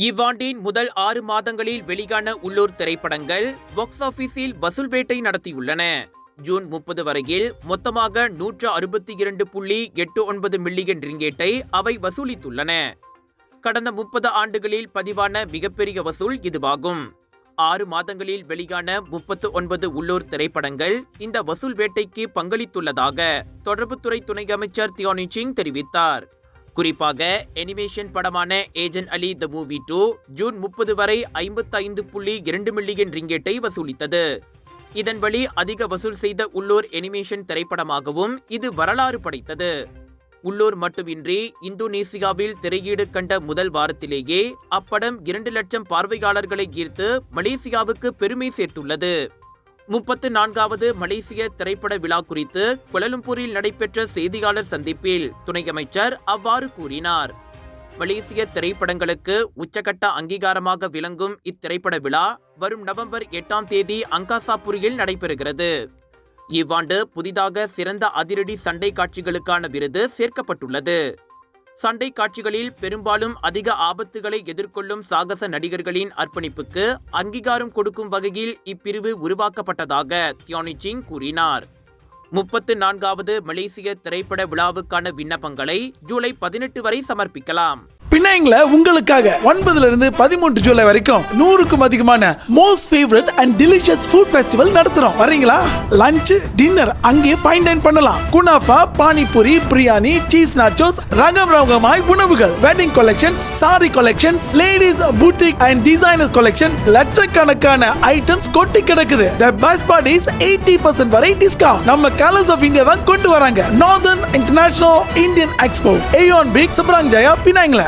இவ்வாண்டின் முதல் 6 மாதங்களில் வெளியான உள்ளூர் திரைப்படங்கள் பாக்ஸ் ஆபீஸில் வசூல் வேட்டை நடத்தியுள்ளன. ஜூன் 30 வரையில் மொத்தமாக 162.89 மில்லியன் ரிங்கேட்டை அவை வசூலித்துள்ளன. கடந்த 30 ஆண்டுகளில் பதிவான மிகப்பெரிய வசூல் இதுவாகும். 6 மாதங்களில் வெளியான 39 உள்ளூர் திரைப்படங்கள் இந்த வசூல் வேட்டைக்கு பங்களித்துள்ளதாக தொடர்புத்துறை துணை அமைச்சர் தியானி சிங் தெரிவித்தார். குறிப்பாக அனிமேஷன் படமான agent Ali the movie 2 June 30 வரை 55.2 மில்லியன் ரிங்கேட்டை வசூலித்தது. இதன் வழி அதிக வசூல் செய்த உள்ளூர் அனிமேஷன் திரைப்படமாகவும் இது வரலாறு படைத்தது. உள்ளூர் மட்டுமின்றி இந்தோனேசியாவில் திரையீடு கண்ட முதல் வாரத்திலேயே அப்படம் 2 லட்சம் பார்வையாளர்களை ஈர்த்து மலேசியாவுக்கு பெருமை சேர்த்துள்ளது. 34வது மலேசிய திரைப்பட விழா குறித்து கோலாலம்பூரில் நடைபெற்ற செய்தியாளர் சந்திப்பில் துணை அமைச்சர் அவ்வாறு கூறினார். மலேசிய திரைப்படங்களுக்கு உச்சகட்ட அங்கீகாரமாக விளங்கும் இத்திரைப்பட விழா வரும் நவம்பர் 8ஆம் தேதி அங்காசாபுரியில் நடைபெறுகிறது. இவ்வாண்டு புதிதாக சிறந்த அதிரடி சண்டை காட்சிகளுக்கான விருது சேர்க்கப்பட்டுள்ளது. சண்டை காட்சிகளில் பெரும்பாலும் அதிக ஆபத்துகளை எதிர்கொள்ளும் சாகச நடிகர்களின் அர்ப்பணிப்புக்கு அங்கீகாரம் கொடுக்கும் வகையில் இப்பிரிவு உருவாக்கப்பட்டதாக தியானி சிங் கூறினார். 34வது மலேசிய திரைப்பட விழாவுக்கான விண்ணப்பங்களை ஜூலை 18 வரை சமர்ப்பிக்கலாம். பினாங்ல உங்களுக்காக 9 இருந்து 13 ஜூலை வரைக்கும் 100க்கும் அதிகமான most favourite and delicious food festival நடத்துறோம். வரீங்களா? லஞ்ச் டின்னர் அங்கே ஃபைன் டைன் பண்ணலாம். Kunafa, panipuri, biryani, cheese nachos, ரகமாய் உணவுகள், wedding collections, sari collections, ladies boutique and designer collection, லட்சக்கணக்கான ஐட்டம்ஸ் கொட்டி கிடக்குது. The best part is 80% வரை டிஸ்கவுண்ட். நம்ம கலர்ஸ் ஆஃப் இந்தியா தான் கொண்டு வராங்க. Northern international Indian expo, Aeon Big, Seberang Jaya, பினாங்ல.